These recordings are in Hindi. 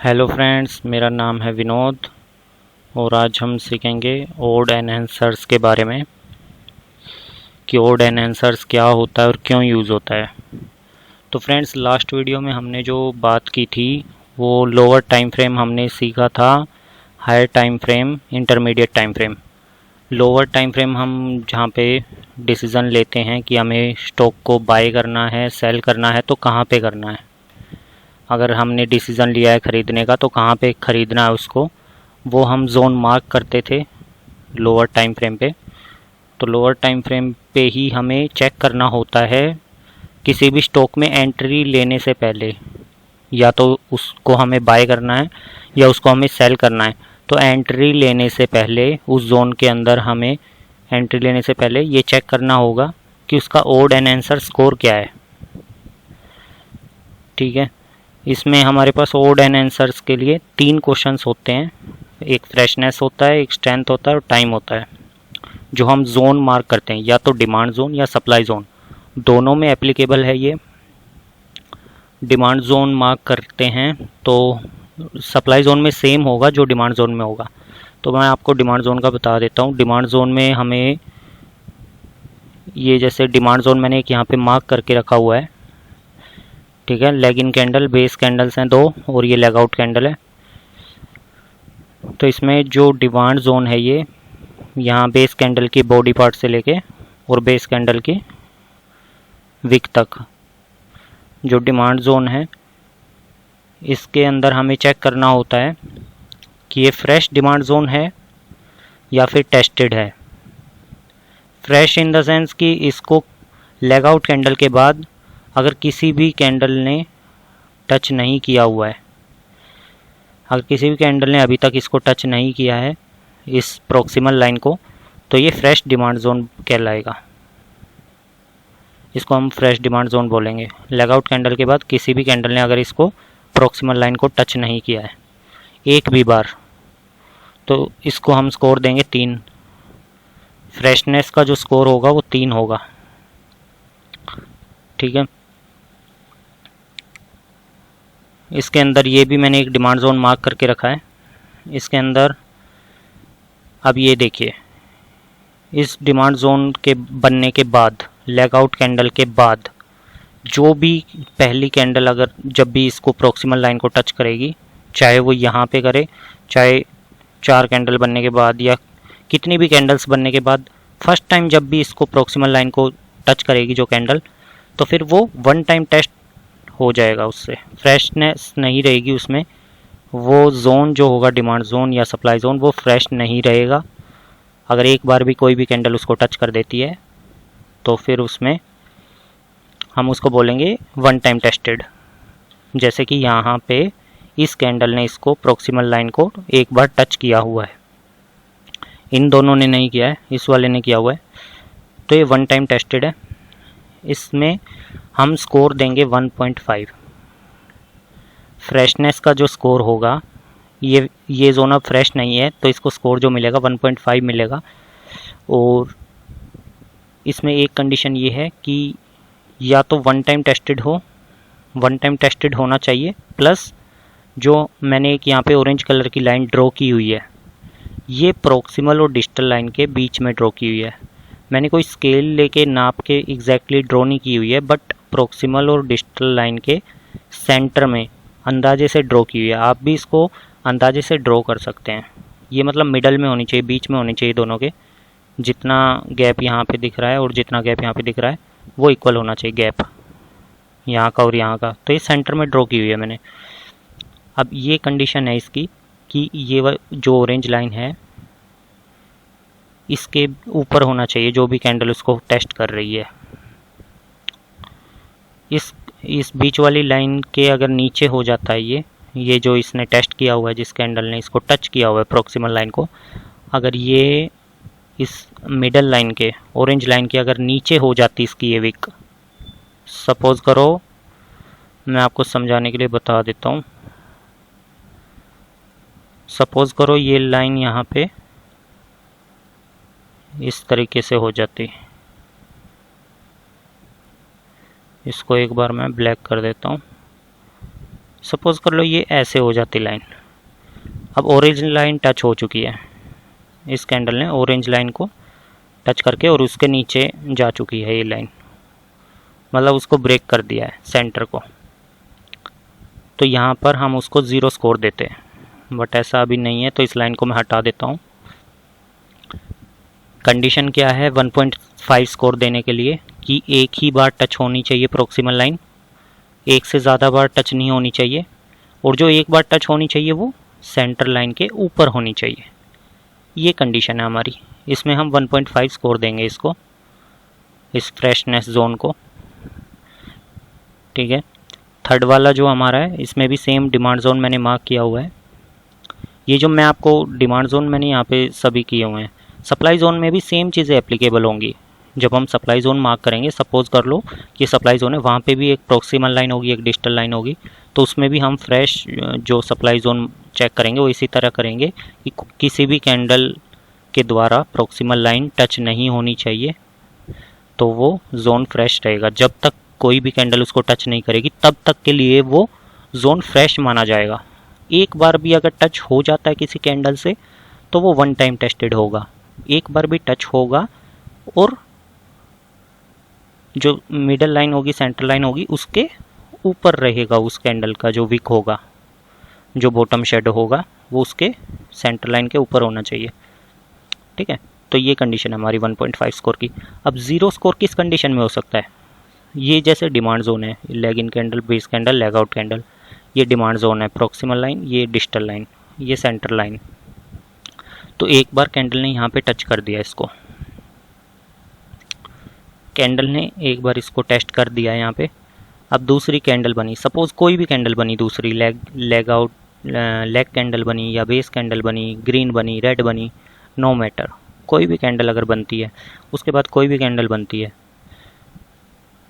हेलो फ्रेंड्स, मेरा नाम है विनोद और आज हम सीखेंगे ओड एनहेंसर्स के बारे में कि ओड एनहेंसर्स क्या होता है और क्यों यूज़ होता है। तो फ्रेंड्स, लास्ट वीडियो में हमने जो बात की थी वो लोअर टाइम फ्रेम हमने सीखा था, higher time frame, intermediate time frame. Lower time frame हम जहाँ पे डिसीज़न लेते हैं कि हमें स्टॉक को बाय करना है, सेल करना है तो कहाँ पे करना है। अगर हमने डिसीज़न लिया है ख़रीदने का तो कहाँ पे ख़रीदना है उसको, वो हम जोन मार्क करते थे लोअर टाइम फ्रेम पे। तो लोअर टाइम फ्रेम पे ही हमें चेक करना होता है किसी भी स्टॉक में एंट्री लेने से पहले, या तो उसको हमें बाय करना है या उसको हमें सेल करना है। तो एंट्री लेने से पहले उस जोन के अंदर हमें एंट्री लेने से पहले ये चेक करना होगा कि उसका ओड एंड आंसर स्कोर क्या है। ठीक है, इसमें हमारे पास ओड एंड आंसर्स के लिए 3 क्वेश्चंस होते हैं। एक फ्रेशनेस होता है, एक स्ट्रेंथ होता है और टाइम होता है, जो हम जोन मार्क करते हैं, या तो डिमांड जोन या सप्लाई जोन, दोनों में एप्लीकेबल है ये। डिमांड जोन मार्क करते हैं तो सप्लाई जोन में सेम होगा जो डिमांड जोन में होगा। तो मैं आपको डिमांड जोन का बता देता हूँ। डिमांड जोन में हमें ये, जैसे डिमांड जोन मैंने एक यहाँ पे मार्क करके रखा हुआ है, ठीक है। Leg in candle, base candles हैं 2 और ये लेग आउट कैंडल है। तो इसमें जो डिमांड जोन है ये यहाँ बेस कैंडल की बॉडी पार्ट से लेके और बेस कैंडल की विक तक जो डिमांड जोन है, इसके अंदर हमें चेक करना होता है कि ये फ्रेश डिमांड जोन है या फिर टेस्टेड है। फ्रेश इन द सेंस कि इसको लेग आउट कैंडल के बाद अगर किसी भी कैंडल ने टच नहीं किया हुआ है, अगर किसी भी कैंडल ने अभी तक इसको टच नहीं किया है, इस प्रॉक्सिमल लाइन को, तो ये फ्रेश डिमांड जोन कहलाएगा। इसको हम फ्रेश डिमांड जोन बोलेंगे। लेग आउट कैंडल के बाद किसी भी कैंडल ने अगर इसको प्रॉक्सिमल लाइन को टच नहीं किया है एक भी बार, तो इसको हम स्कोर देंगे 3। फ्रेशनेस का जो स्कोर होगा वो 3 होगा, ठीक है। इसके अंदर ये भी मैंने एक डिमांड जोन मार्क करके रखा है। इसके अंदर अब ये देखिए, इस डिमांड जोन के बनने के बाद, लेग आउट कैंडल के बाद, जो भी पहली कैंडल अगर जब भी इसको प्रॉक्सिमल लाइन को टच करेगी, चाहे वो यहाँ पे करे, चाहे 4 कैंडल बनने के बाद या कितनी भी कैंडल्स बनने के बाद, फर्स्ट टाइम जब भी इसको प्रॉक्सिमल लाइन को टच करेगी जो कैंडल, तो फिर वो 1 टाइम टेस्ट हो जाएगा, उससे फ्रेशनेस नहीं रहेगी उसमें। वो जोन जो होगा डिमांड जोन या सप्लाई जोन, वो फ्रेश नहीं रहेगा। अगर एक बार भी कोई भी कैंडल उसको टच कर देती है तो फिर उसमें हम उसको बोलेंगे 1 टाइम टेस्टेड। जैसे कि यहाँ पे इस कैंडल ने इसको प्रॉक्सिमल लाइन को एक बार टच किया हुआ है, इन दोनों ने नहीं किया है, इस वाले ने किया हुआ है, तो ये 1 टाइम टेस्टेड है। इसमें हम स्कोर देंगे 1.5। फ्रेशनेस का जो स्कोर होगा, ये जोन अब फ्रेश नहीं है तो इसको स्कोर जो मिलेगा 1.5 मिलेगा। और इसमें एक कंडीशन ये है कि या तो 1 टाइम टेस्टेड हो, 1 टाइम टेस्टेड होना चाहिए, प्लस जो मैंने एक यहाँ पे ऑरेंज कलर की लाइन ड्रॉ की हुई है, ये प्रॉक्सिमल और डिस्टल लाइन के बीच में ड्रॉ की हुई है। मैंने कोई स्केल लेके नाप के एग्जैक्टली ड्रॉ नहीं की हुई है, बट प्रॉक्सिमल और डिस्टल लाइन के सेंटर में अंदाजे से ड्रॉ की हुई है। आप भी इसको अंदाजे से ड्रॉ कर सकते हैं। ये मतलब मिडल में होनी चाहिए, बीच में होनी चाहिए दोनों के। जितना गैप यहाँ पे दिख रहा है और जितना गैप यहाँ पे दिख रहा है वो इक्वल होना चाहिए, गैप यहाँ का और यहाँ का। तो ये सेंटर में ड्रॉ की हुई है मैंने। अब ये कंडीशन है इसकी कि ये जो ऑरेंज लाइन है इसके ऊपर होना चाहिए जो भी कैंडल उसको टेस्ट कर रही है। इस बीच वाली लाइन के अगर नीचे हो जाता है ये जो इसने टेस्ट किया हुआ है, जिस कैंडल ने इसको टच किया हुआ है प्रॉक्सिमल लाइन को, अगर ये इस मिडल लाइन के, ऑरेंज लाइन के अगर नीचे हो जाती इसकी ये विक, सपोज करो, मैं आपको समझाने के लिए बता देता हूँ। सपोज करो ये लाइन यहाँ पे इस तरीके से हो जाती, इसको एक बार मैं ब्लैक कर देता हूँ। सपोज कर लो ये ऐसे हो जाती लाइन। अब ऑरेंज लाइन टच हो चुकी है, इस कैंडल ने ऑरेंज लाइन को टच करके और उसके नीचे जा चुकी है ये लाइन, मतलब उसको ब्रेक कर दिया है सेंटर को। तो यहाँ पर हम उसको 0 स्कोर देते हैं, बट ऐसा अभी नहीं है तो इस लाइन को मैं हटा देता हूँ। कंडीशन क्या है 1.5 स्कोर देने के लिए कि एक ही बार टच होनी चाहिए प्रॉक्सिमल लाइन, एक से ज़्यादा बार टच नहीं होनी चाहिए, और जो एक बार टच होनी चाहिए वो सेंटर लाइन के ऊपर होनी चाहिए। ये कंडीशन है हमारी, इसमें हम 1.5 स्कोर देंगे इसको, इस फ्रेशनेस जोन को। ठीक है, थर्ड वाला जो हमारा है इसमें भी सेम डिमांड जोन मैंने मार्क किया हुआ है। ये जो मैं आपको डिमांड जोन मैंने यहाँ पे सभी किए हुए हैं, सप्लाई जोन में भी सेम चीज़ें एप्लीकेबल होंगी। जब हम सप्लाई जोन मार्क करेंगे, सपोज कर लो कि सप्लाई जोन है, वहाँ पे भी एक प्रॉक्सिमल लाइन होगी, एक डिस्टल लाइन होगी, तो उसमें भी हम फ्रेश जो सप्लाई जोन चेक करेंगे वो इसी तरह करेंगे कि किसी भी कैंडल के द्वारा प्रॉक्सिमल लाइन टच नहीं होनी चाहिए, तो वो जोन फ्रेश रहेगा। जब तक कोई भी कैंडल उसको टच नहीं करेगी तब तक के लिए वो जोन फ्रेश माना जाएगा। एक बार भी अगर टच हो जाता है किसी कैंडल से तो वो वन टाइम टेस्टेड होगा। एक बार भी टच होगा और जो मिडल लाइन होगी, सेंटर लाइन होगी, उसके ऊपर रहेगा उस कैंडल का जो विक होगा, जो बॉटम शेडो होगा वो उसके सेंटर लाइन के ऊपर होना चाहिए। ठीक है, तो ये कंडीशन है हमारी 1.5 स्कोर की। अब 0 स्कोर किस कंडीशन में हो सकता है? ये जैसे डिमांड जोन है, leg in candle, base candle, leg out candle, ये डिमांड जोन है, प्रॉक्सिमल लाइन, ये डिस्टल लाइन, ये सेंटर लाइन। तो एक बार कैंडल ने यहाँ पे टच कर दिया इसको, कैंडल ने एक बार इसको टेस्ट कर दिया यहाँ पे। अब दूसरी कैंडल बनी, सपोज कोई भी कैंडल बनी, दूसरी लेग आउट लेग कैंडल बनी या बेस कैंडल बनी, ग्रीन बनी, रेड बनी, नो मैटर, कोई भी कैंडल अगर बनती है, उसके बाद कोई भी कैंडल बनती है,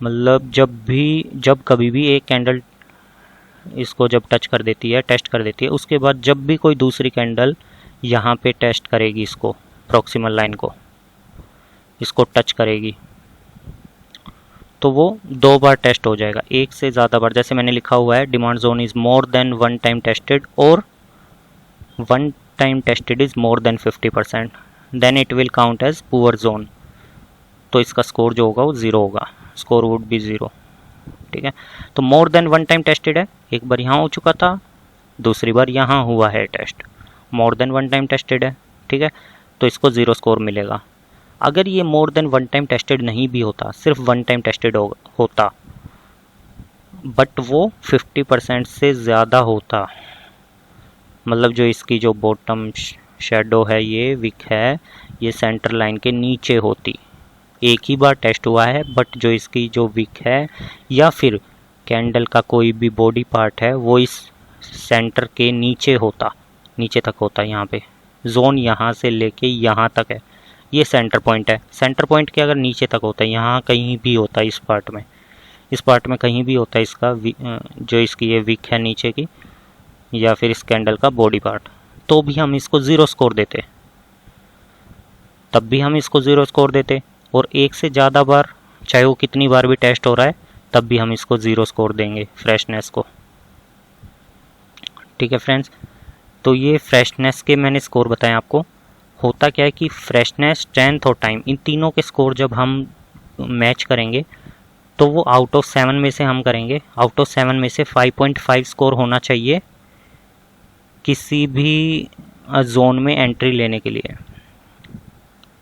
मतलब जब कभी भी एक कैंडल इसको जब टच कर देती है, टेस्ट कर देती है, उसके बाद जब भी कोई दूसरी कैंडल यहाँ पे टेस्ट करेगी इसको, प्रॉक्सिमल लाइन को, इसको टच करेगी, तो वो 2 बार टेस्ट हो जाएगा, एक से ज़्यादा बार। जैसे मैंने लिखा हुआ है demand zone is more than 1 time tested और 1 time tested is more than 50%, then it will count as poor zone. तो इसका स्कोर जो होगा वो 0 होगा, स्कोर वुड बी 0। ठीक है, तो मोर देन 1 टाइम टेस्टेड है, एक बार यहाँ हो चुका था, दूसरी बार यहाँ हुआ है test, more than 1 time tested है। ठीक है, तो इसको 0 स्कोर मिलेगा। अगर ये मोर देन 1 टाइम टेस्टेड नहीं भी होता, सिर्फ 1 टाइम टेस्टेड होता, बट वो 50% से ज़्यादा होता, मतलब जो इसकी जो बॉटम शेडो है, ये विक है, ये सेंटर लाइन के नीचे होती, एक ही बार टेस्ट हुआ है, बट जो इसकी जो विक है या फिर कैंडल का कोई भी बॉडी पार्ट है वो इस सेंटर के नीचे होता, नीचे तक होता, यहाँ पे जोन यहाँ से लेके यहाँ तक है, ये सेंटर पॉइंट है। सेंटर पॉइंट के अगर नीचे तक होता है, यहाँ कहीं भी होता है, इस पार्ट में कहीं भी होता है इसका जो इसकी ये विक है नीचे की, या फिर इस कैंडल का बॉडी पार्ट, तो भी हम इसको 0 स्कोर देते, तब भी हम इसको 0 स्कोर देते। और एक से ज़्यादा बार, चाहे वो कितनी बार भी टेस्ट हो रहा है, तब भी हम इसको 0 स्कोर देंगे फ्रेशनेस को। ठीक है फ्रेंड्स, तो ये फ्रेशनेस के मैंने स्कोर बताए आपको। होता क्या है कि फ्रेशनेस, स्ट्रेंथ और टाइम, इन तीनों के स्कोर जब हम मैच करेंगे तो वो आउट ऑफ 7 में से हम करेंगे, आउट ऑफ 7 में से 5.5 स्कोर होना चाहिए किसी भी जोन में एंट्री लेने के लिए,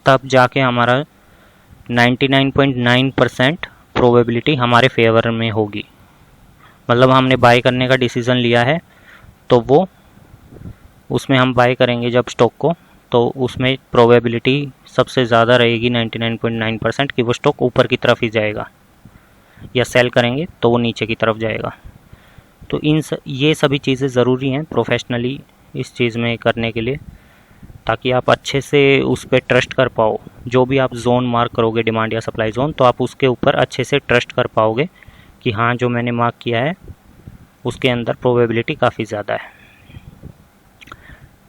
तब जाके हमारा 99.9% प्रोबेबिलिटी हमारे फेवर में होगी। मतलब हमने बाय करने का डिसीज़न लिया है तो वो उसमें हम बाय करेंगे जब स्टॉक को, तो उसमें प्रोबेबिलिटी सबसे ज़्यादा रहेगी 99.9% कि वो स्टॉक ऊपर की तरफ ही जाएगा, या सेल करेंगे तो वो नीचे की तरफ जाएगा। तो ये सभी चीज़ें ज़रूरी हैं प्रोफेशनली इस चीज़ में करने के लिए, ताकि आप अच्छे से उस पर ट्रस्ट कर पाओ। जो भी आप जोन मार्क करोगे, डिमांड या सप्लाई जोन, तो आप उसके ऊपर अच्छे से ट्रस्ट कर पाओगे कि हाँ, जो मैंने मार्क किया है उसके अंदर प्रोबेबिलिटी काफ़ी ज़्यादा है।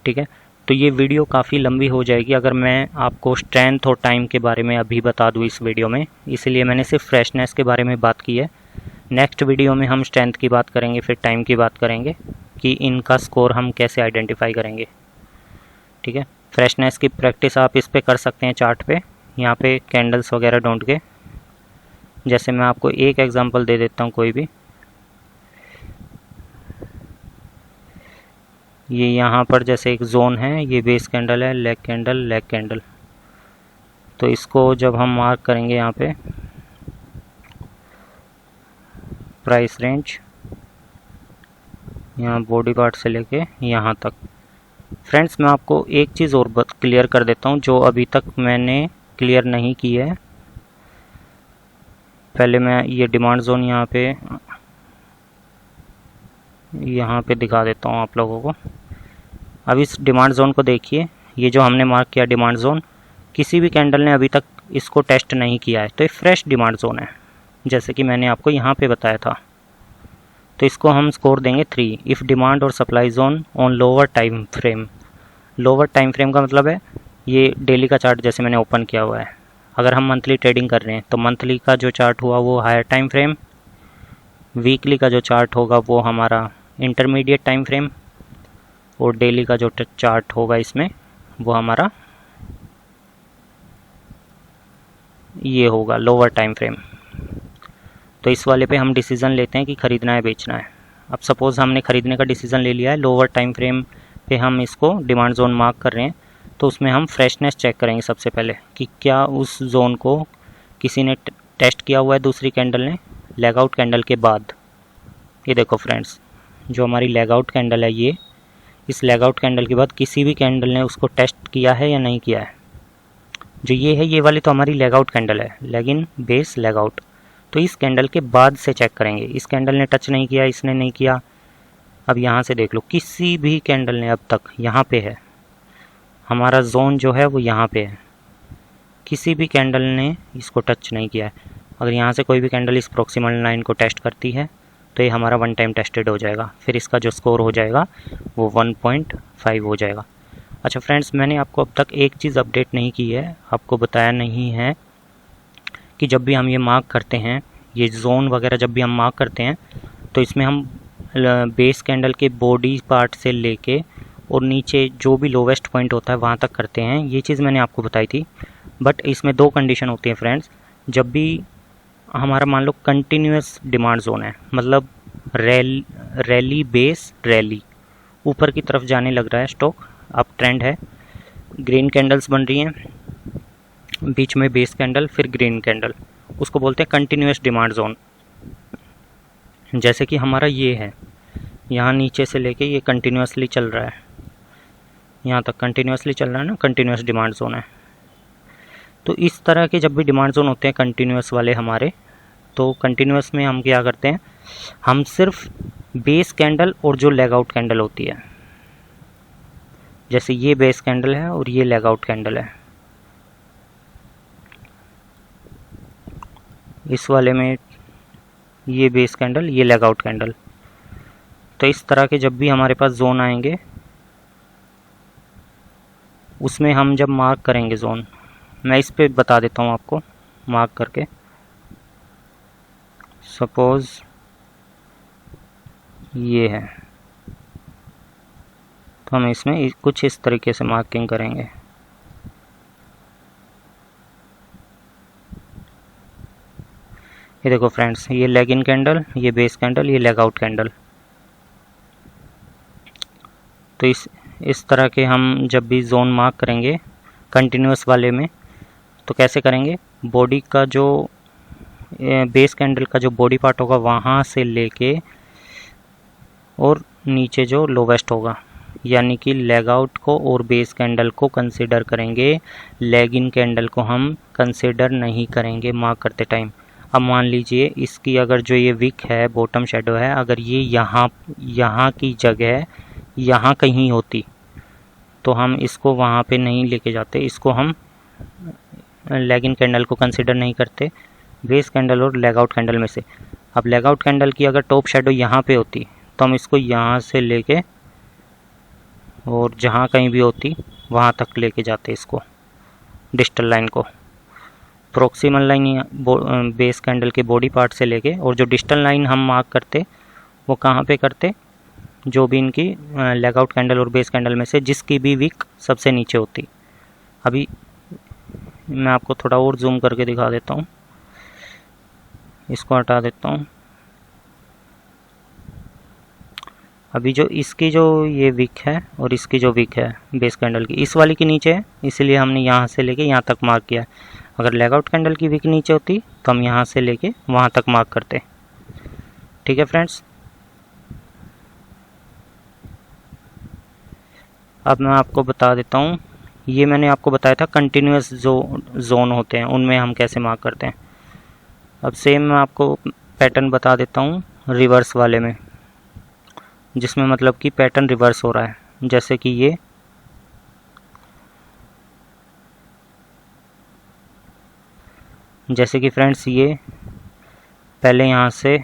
ठीक है, तो ये वीडियो काफ़ी लंबी हो जाएगी अगर मैं आपको स्ट्रेंथ और टाइम के बारे में अभी बता दूँ इस वीडियो में, इसलिए मैंने सिर्फ फ्रेशनेस के बारे में बात की है। नेक्स्ट वीडियो में हम स्ट्रेंथ की बात करेंगे, फिर टाइम की बात करेंगे कि इनका स्कोर हम कैसे आइडेंटिफाई करेंगे। ठीक है, फ्रेशनेस की प्रैक्टिस आप इस पे कर सकते हैं चार्ट पे, यहाँ पे कैंडल्स वगैरह ढूंढ के। जैसे मैं आपको एक एग्जांपल दे देता हूँ कोई भी, ये यहाँ पर जैसे एक जोन है, ये बेस कैंडल है, लेग कैंडल, लेग कैंडल। तो इसको जब हम मार्क करेंगे यहाँ पे प्राइस रेंज, यहाँ बॉडी पार्ट से लेके यहाँ तक। फ्रेंड्स मैं आपको एक चीज़ और क्लियर कर देता हूँ जो अभी तक मैंने क्लियर नहीं की है। पहले मैं ये डिमांड जोन यहाँ पे दिखा देता हूँ आप लोगों को। अब इस डिमांड जोन को देखिए, ये जो हमने मार्क किया डिमांड जोन, किसी भी कैंडल ने अभी तक इसको टेस्ट नहीं किया है, तो ये फ्रेश डिमांड जोन है, जैसे कि मैंने आपको यहाँ पे बताया था। तो इसको हम स्कोर देंगे 3 इफ़ डिमांड और supply zone on lower time frame. Lower time frame का मतलब है ये डेली का चार्ट जैसे मैंने ओपन किया हुआ है। अगर हम मंथली ट्रेडिंग कर रहे हैं तो मंथली का जो चार्ट हुआ वो हायर टाइम फ्रेम, वीकली का जो चार्ट होगा वो हमारा इंटरमीडिएट टाइम फ्रेम, और डेली का जो चार्ट होगा इसमें वो हमारा ये होगा लोअर टाइम फ्रेम। तो इस वाले पे हम डिसीज़न लेते हैं कि ख़रीदना है बेचना है। अब सपोज़ हमने ख़रीदने का डिसीज़न ले लिया है, लोअर टाइम फ्रेम पे हम इसको डिमांड जोन मार्क कर रहे हैं, तो उसमें हम फ्रेशनेस चेक करेंगे सबसे पहले कि क्या उस जोन को किसी ने टेस्ट किया हुआ है दूसरी कैंडल ने लेग आउट कैंडल के बाद। ये देखो फ्रेंड्स, जो हमारी लेग आउट कैंडल है, ये इस लेग आउट कैंडल के बाद किसी भी कैंडल ने उसको टेस्ट किया है या नहीं किया है। जो ये है, ये वाली तो हमारी लेग आउट कैंडल है, leg in base leg out. तो इस कैंडल के बाद से चेक करेंगे, इस कैंडल ने टच नहीं किया, इसने नहीं किया। अब यहाँ से देख लो, किसी भी कैंडल ने अब तक यहाँ पे है, हमारा जोन जो है वो यहाँ पे है, किसी भी कैंडल ने इसको टच नहीं किया है। अगर यहाँ से कोई भी कैंडल इस प्रोक्सिमल लाइन को टेस्ट करती है तो ये हमारा वन टाइम टेस्टेड हो जाएगा, फिर इसका जो स्कोर हो जाएगा वो 1.5 हो जाएगा। अच्छा फ्रेंड्स, मैंने आपको अब तक एक चीज़ अपडेट नहीं की है, आपको बताया नहीं है कि जब भी हम ये मार्क करते हैं, ये जोन वगैरह जब भी हम मार्क करते हैं, तो इसमें हम बेस कैंडल के बॉडी पार्ट से लेके और नीचे जो भी लोवेस्ट पॉइंट होता है वहाँ तक करते हैं। ये चीज़ मैंने आपको बताई थी, बट इसमें 2 कंडीशन होती है फ्रेंड्स। जब भी हमारा मान लो कंटिन्यूस डिमांड जोन है, मतलब रैली बेस रैली, ऊपर की तरफ जाने लग रहा है स्टॉक, अप ट्रेंड है, ग्रीन कैंडल्स बन रही हैं, बीच में बेस कैंडल फिर ग्रीन कैंडल, उसको बोलते हैं कंटिन्यूस डिमांड जोन। जैसे कि हमारा ये है, यहाँ नीचे से लेके ये कंटिन्यूसली चल रहा है, यहाँ तक कंटिन्यूसली चल रहा है ना, कंटिन्यूस डिमांड जोन है। तो इस तरह के जब भी डिमांड जोन होते हैं कंटिन्यूस वाले हमारे, तो कंटिन्यूस में हम क्या करते हैं, हम सिर्फ बेस कैंडल और जो लेग आउट कैंडल होती है, जैसे ये बेस कैंडल है और ये लेग आउट कैंडल है, इस वाले में ये बेस कैंडल, ये लेग आउट कैंडल। तो इस तरह के जब भी हमारे पास जोन आएंगे, उसमें हम जब मार्क करेंगे जोन, मैं इस पे बता देता हूँ आपको मार्क करके। सपोज़ ये है, तो हम इसमें कुछ इस तरीके से मार्किंग करेंगे। ये देखो फ्रेंड्स, ये लेग इन कैंडल, ये बेस कैंडल, ये लेग आउट कैंडल। तो इस तरह के हम जब भी जोन मार्क करेंगे कंटिन्यूस वाले में, तो कैसे करेंगे, बॉडी का जो बेस कैंडल का जो बॉडी पार्ट होगा वहाँ से लेके और नीचे जो लोवेस्ट होगा, यानी कि लेग आउट को और बेस कैंडल को कंसीडर करेंगे, लेग इन कैंडल को हम कंसीडर नहीं करेंगे मार्क करते टाइम। अब मान लीजिए इसकी अगर जो ये विक है, बॉटम शेडो है, अगर ये यहाँ की जगह यहाँ कहीं होती तो हम इसको वहाँ पे नहीं लेके जाते, इसको हम लेग इन कैंडल को कंसीडर नहीं करते, बेस कैंडल और लेग आउट कैंडल में से। अब लेग आउट कैंडल की अगर टॉप शेडो यहाँ पे होती तो हम इसको यहाँ से लेके और जहाँ कहीं भी होती वहाँ तक लेके जाते इसको, डिजिटल लाइन को। प्रॉक्सिमल लाइन बेस कैंडल के बॉडी पार्ट से लेके, और जो डिस्टल लाइन हम मार्क करते वो कहाँ पे करते, जो भी इनकी लेग आउट कैंडल और बेस कैंडल में से जिसकी भी विक सबसे नीचे होती। अभी मैं आपको थोड़ा और जूम करके दिखा देता हूँ, इसको हटा देता हूँ। अभी जो इसकी जो ये विक है और इसकी जो विक है बेस कैंडल की, इस वाली की नीचे है, इसलिए हमने यहाँ से लेके यहाँ तक मार्क किया है। अगर लेग आउट कैंडल की विक नीचे होती तो हम यहाँ से लेके वहाँ तक मार्क करते। ठीक है फ्रेंड्स, अब मैं आपको बता देता हूँ, ये मैंने आपको बताया था कंटिन्यूस जो जोन होते हैं उनमें हम कैसे मार्क करते हैं। अब सेम मैं आपको पैटर्न बता देता हूँ रिवर्स वाले में, जिसमें मतलब कि पैटर्न रिवर्स हो रहा है। जैसे कि ये फ्रेंड्स, ये पहले यहाँ से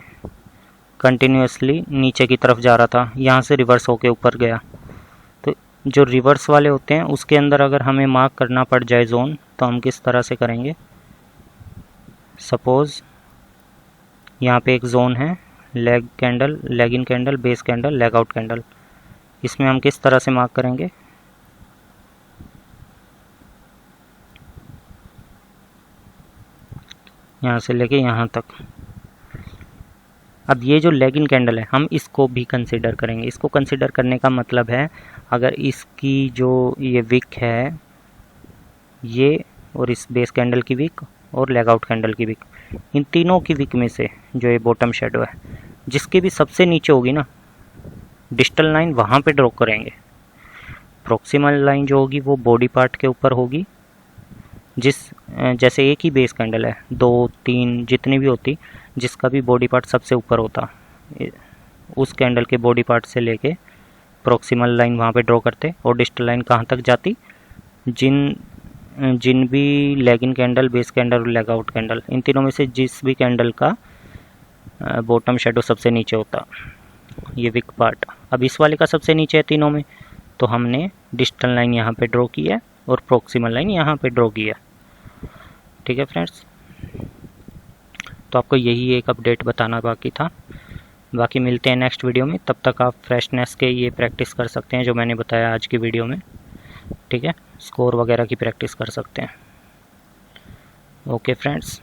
कंटिन्यूसली नीचे की तरफ जा रहा था, यहाँ से रिवर्स होके ऊपर गया। तो जो रिवर्स वाले होते हैं उसके अंदर अगर हमें मार्क करना पड़ जाए जोन, तो हम किस तरह से करेंगे। सपोज़ यहाँ पे एक जोन है, leg candle, leg in candle, base candle, leg out candle. इसमें हम किस तरह से मार्क करेंगे, यहाँ से लेके यहाँ तक। अब ये जो लेग इन कैंडल है हम इसको भी कंसीडर करेंगे। इसको कंसीडर करने का मतलब है, अगर इसकी जो ये विक है, ये और इस बेस कैंडल की विक और लेग आउट कैंडल की विक, इन तीनों की विक में से जो ये बॉटम शेडो है, जिसकी भी सबसे नीचे होगी ना डिस्टल लाइन, वहाँ पे ड्रॉ करेंगे। प्रॉक्सिमल लाइन जो होगी वो बॉडी पार्ट के ऊपर होगी, जैसे एक ही बेस कैंडल है, 2, 3 जितनी भी होती, जिसका भी बॉडी पार्ट सबसे ऊपर होता, उस कैंडल के बॉडी पार्ट से लेके प्रॉक्सिमल लाइन वहाँ पे ड्रॉ करते। और डिस्टल लाइन कहाँ तक जाती, जिन भी leg in candle, base candle और लेग आउट कैंडल, इन तीनों में से जिस भी कैंडल का बॉटम शेडो सबसे नीचे होता, ये विक पार्ट। अब इस वाले का सबसे नीचे है तीनों में, तो हमने डिस्टल लाइन यहाँ पे ड्रॉ की है और प्रॉक्सिमल लाइन यहाँ पे ड्रॉ की है। ठीक है फ्रेंड्स, तो आपको यही एक अपडेट बताना बाकी था। बाकी मिलते हैं नेक्स्ट वीडियो में, तब तक आप फ्रेशनेस के ये प्रैक्टिस कर सकते हैं जो मैंने बताया आज की वीडियो में। ठीक है, स्कोर वगैरह की प्रैक्टिस कर सकते हैं। Okay friends.